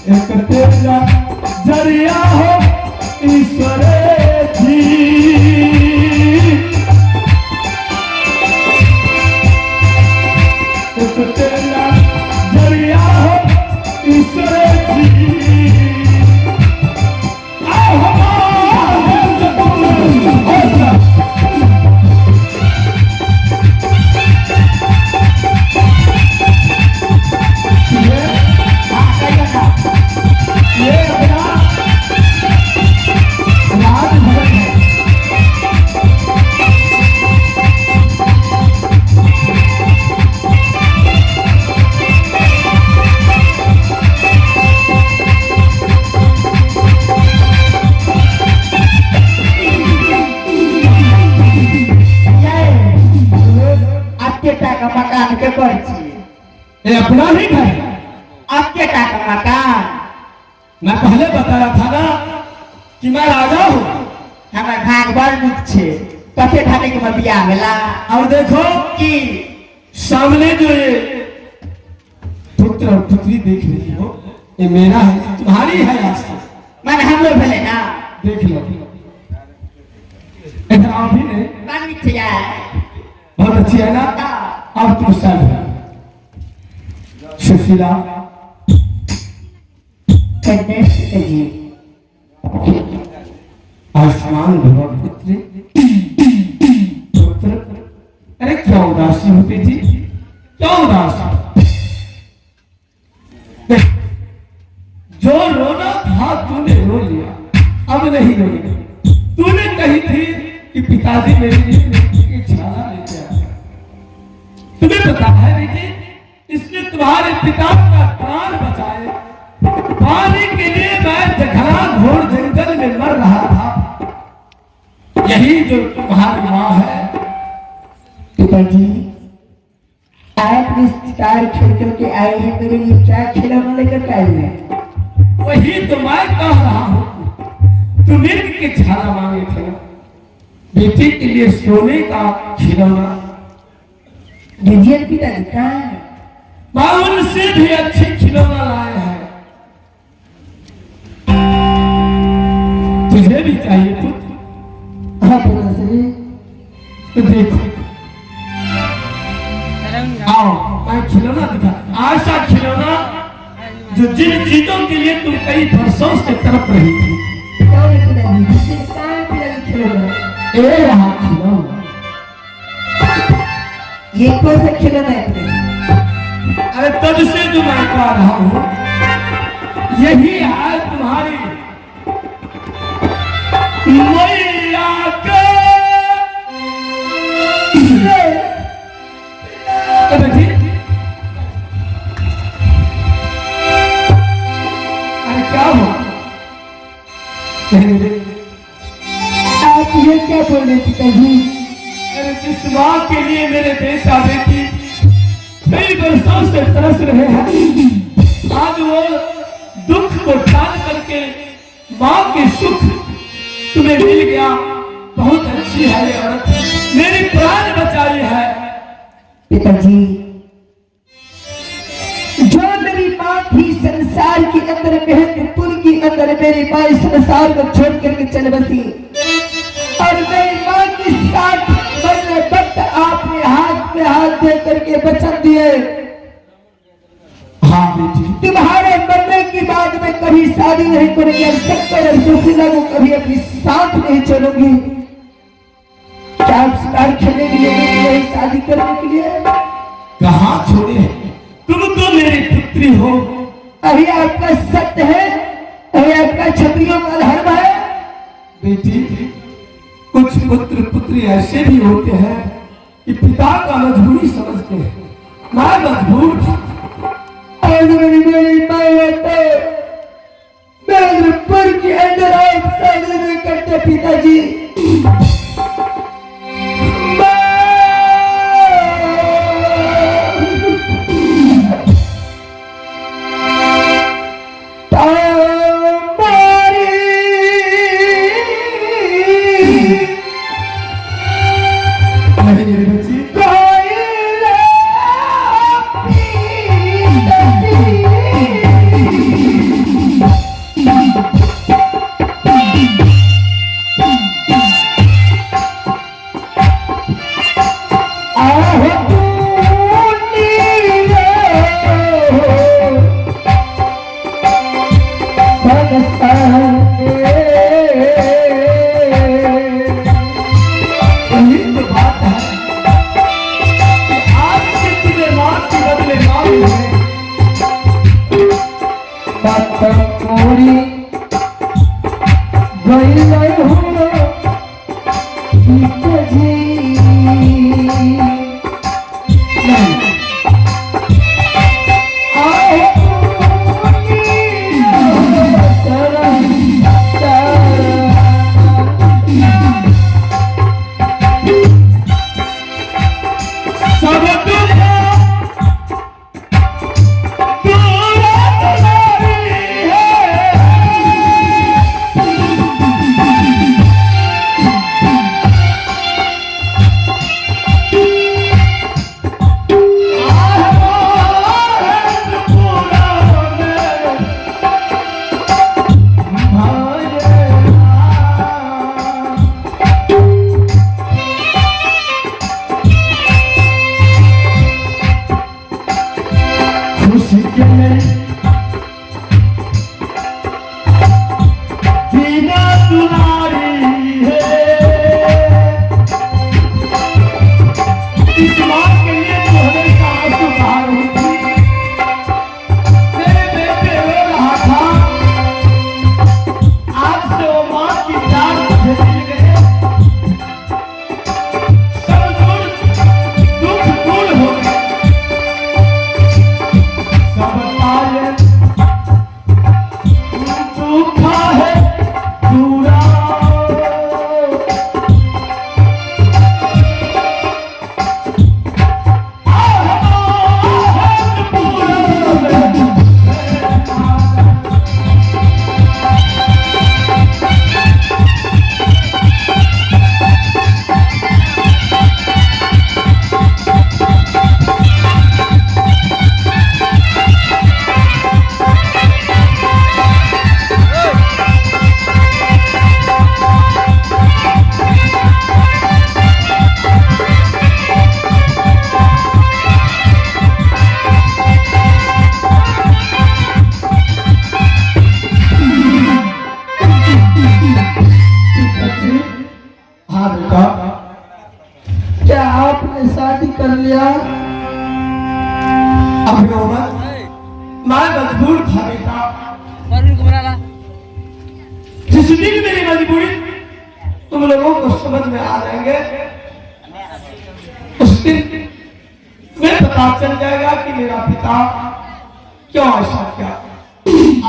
एक तेरा जरिया हो ईश्वर जी, एक तेरा जरिया हो ईश्वर जी। मकान के पर्ची ये अपना ही घर आपके का मकान। मैं पहले बताया था ना कि मैं राजा हूँ। हमारे भाग बड़ नीक छे, कथे खाने के मत बिया भेला। और देखो कि सामने जो ये पुत्र और पुत्री देख रही हो, ये मेरा है, तुम्हारी है। आज से मन हम लोग भेले ना, देख लो इधर आप भी नहीं, मन नीक छे यार, बहुत अच्छी है ना। अब तुम सब सुशीला जी आयुष्मान भव पुत्री पुत्र। अरे क्या उदासी होती जी, क्या उदासी। जो रोना था तूने रो लिया, अब नहीं रोएगा। तूने कही थी कि पिताजी मेरे लिए छाला लेते आए। तुम्हें पता है बेटी, इसने तुम्हारे पिता का प्राण बचाए। पानी के लिए मैं घोर जंगल में मर रहा था। यही जो तुम्हारी माँ है। पिताजी आप रिश्तेदार खेतों के आए हैं, मेरे लिए क्या खिलौना लेकर आए हैं? वही तो मैं कह रहा हूँ, तुम मिर्ग के छाला मांगे थे ना, बेटी के लिए सोने का खिलौना। दीजिए पिताजी का मैं उनसे भी अच्छे खिलौना लाए हैं। तुझे भी चाहिए पुत्र? हाँ पिताजी। तो देखो, आओ मैं खिलौना दिखा, ऐसा खिलौना जो जिन चीजों के लिए तुम कई वर्षों से तड़प रही थी। ये रहा खिलौना। ये कौन सा खिलौना है? अरे तब से जो मैं कह रहा हूँ, यही है तुम्हारी मैया के। अरे क्या हुआ? आप ये क्या बोल रहे थे पिताजी? अरे जिस माँ के लिए मेरे बेटा बेटी कई वर्षों से तरस रहे हैं, आज वो दुख को टाल करके माँ के सुख तुम्हें मिल गया। बहुत अच्छी है ये औरत, मेरी प्राण बचाई है। पिताजी जो मेरी माँ थी संसार के अंदर, मेहंदपुर के अंदर मेरी माँ इस संसार को छोड़ करके चल बसी, और मेरी माँ के साथ मरने वक्त आपने हाथ में हाथ दे करके वचन दिए। हाँ बेटी, तुम्हारे मरने की बाद में कभी शादी नहीं करूंगी, और शंकर और सुशीला को कभी अपने साथ नहीं चलूंगी। क्या आप शिकार खेलने के लिए नहीं, शादी करने के लिए? कहाँ छोड़े, तुम तो मेरी पुत्री हो। अभी आपका सत्य है, अभी आपका क्षत्रियों का धर्म है। बेटी, कुछ पुत्र पुत्री ऐसे भी होते हैं कि पिता का मजबूरी समझते हैं। मैं मजबूर था। मेरी मेहंदपुर के अंदर आप शादी नहीं करते पिताजी। यही तो बात है कि आज से तुम्हें मां के बदले मां मिले। पूरी गई हो जी क्या आपने शादी कर लिया? अभी उम्र मैं मजबूर था बेटा। जिस दिन मेरी मजबूरी तुम लोगों को समझ में आ जाएंगे उस दिन मैं पता चल जाएगा कि मेरा पिता क्यों ऐसा किया।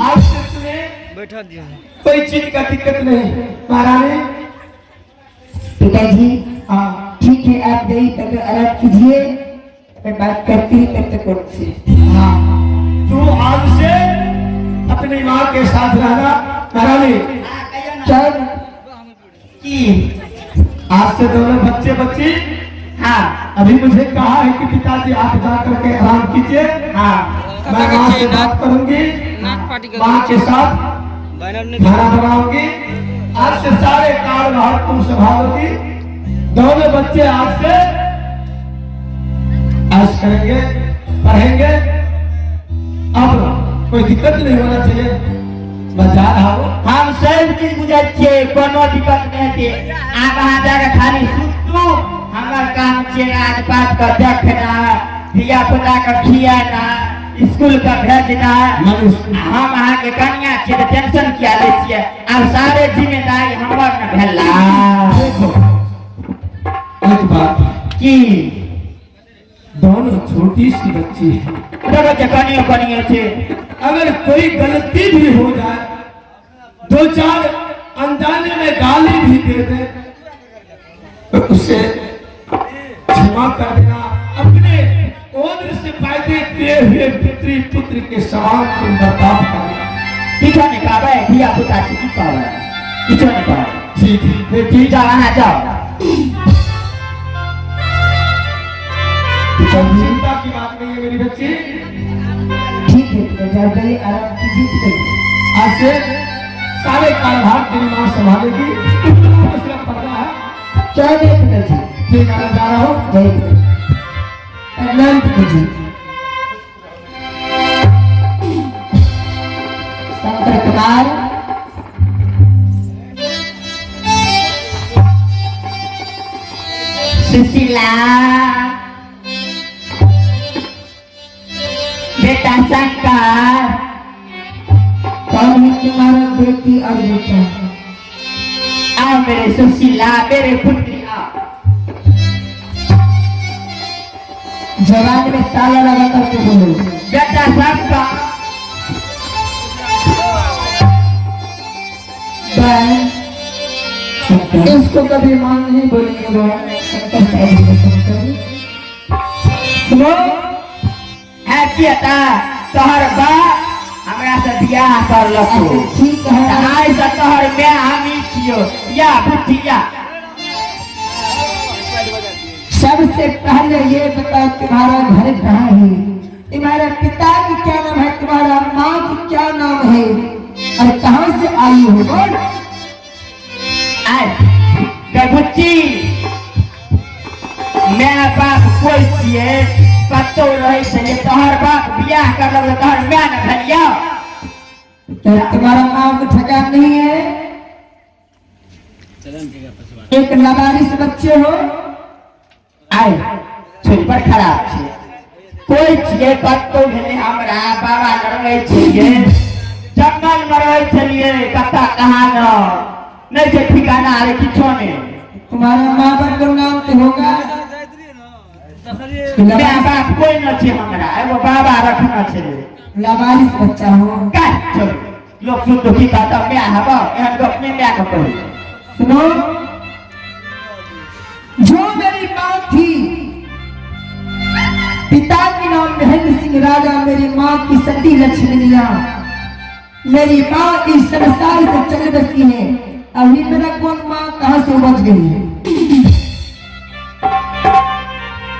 आज से तुम्हें बैठा दिया कोई चीज का दिक्कत नहीं महारानी। पिताजी हाँ ठीक है, आप गई तक आराम कीजिए, मैं बात करती हूँ तब तक उनसे। हाँ तू आज से अपनी माँ के साथ रहना महारानी। चल कि आज से दोनों बच्चे बच्ची। हाँ अभी मुझे कहा है कि पिताजी आप जा करके आराम कीजिए। हाँ मैं माँ से बात करूंगी, माँ के साथ खाना बनाऊंगी। आज से सारे कार्यभार तुम संभालोगी। दोनों बच्चे आज से ऐश करेंगे, पढ़ेंगे। अब कोई दिक्कत नहीं होना चाहिए। मैं जा रहा हूँ। हम सब चीज बुझे छे, कोनो दिक्कत नहीं छे। आप वहाँ जाकर खाली सुतू, हमार काम छे आज बात का देखना, दिया पुता का खियाना, स्कूल का भेजना। हम वहाँ के कन्या छे तो टेंशन क्या ले छिए। अब सारे जिम्मेदारी हमर न भेला। एक बात की दोनों छोटी सी बच्ची है, देखो जे कनियो कनियो छे, अगर कोई गलती भी हो जाए, दो चार अनजाने में गाली भी दे दे तो उसे क्षमा कर देना। अपने ओद्र से पैदा किए हुए पुत्री पुत्र के समान तुम बर्ताव करना। पीछे नहीं पावे, दिया पुता की पावे, पीछे नहीं पावे। ठीक है ठीक जाओ, वहाँ जाओ। चिंता की बात नहीं है मेरी बच्ची। ठीक है तो जाओ, गई आराम कीजिए। आज से सारे कार्यभार तेरी माँ संभालेगी। तुम लोगों को सिर्फ पढ़ना है। चलिए पिताजी, ठीक है, मैं जा रहा हूँ। जय प्रणाम पिताजी। शंकर कुमार तुम्हारा बेटी और बेटा है। आओ मेरे सुशीला, मेरे पुत्री आओ। जवान में ताला लगा करके बोलो। बेटा सबका बहन, इसको कभी मां नहीं बोलेंगे वो। सुनो, है बेटा तोहर बाप हमरा से बियाह कर लको। अच्छा ठीक है। आई से तोहर मैं हमी छियो या बुटिया। सबसे पहले ये बताओ तुम्हारा घर कहाँ है, तुम्हारा पिता की क्या नाम है, तुम्हारा माँ की क्या नाम है और कहाँ से आई हो? बोल। बुच्ची मैं बाप कोई छिए कतो रहे छे तोहर बाप बियाह कर लो तोहर मैं न भलिया। तो तुम्हारा नाम को ठकान नहीं है? एक लबारिश बच्चे हो। आई छोरी पर खराब छे कोई छिए कतो भेले हमरा बाबा रहे छिए जंगल में रहे छलिए कथा कहाँ न नहीं छे ठिकाना रे किछो नहीं। तुम्हारा माँ बाप का नाम तो होगा? मैं बाप कोई न छे हमरा एगो बाबा रखना छे। लबारिश बच्चा हो। का छोरी लोग सुन तो की कहता मैं हबा एहन गप में मैं को कही। सुनो, जो मेरी माँ थी पिता की नाम महेंद्र सिंह राजा, मेरी माँ की सती लक्ष्मणिया, मेरी माँ इस संसार से चल बसी है। अभी मेरा कौन माँ कहाँ से बच गई है?